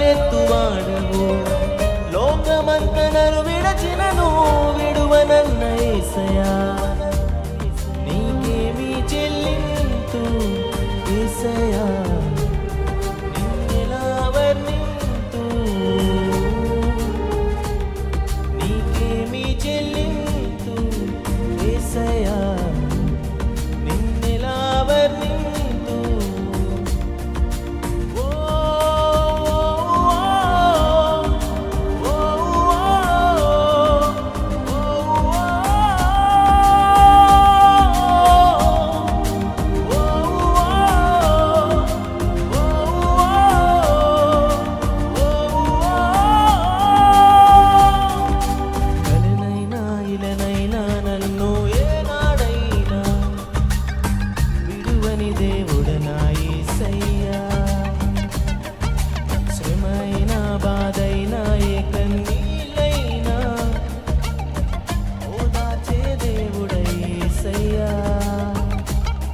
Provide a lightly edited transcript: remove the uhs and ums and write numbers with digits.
నెత్తువాడవు లోకమంత నన్ను విడచినను విడువనన్న యేసయ్యా నీకేమి చెల్లింతు యేసయ్యా నిన్నెలా వర్ణింతు నీకేమి చెల్లింతు యేసయ్యా నిన్నెలా వర్ణింతు దేవుడనా యేసయ్యా శ్రమైనా బాధైనా ఏ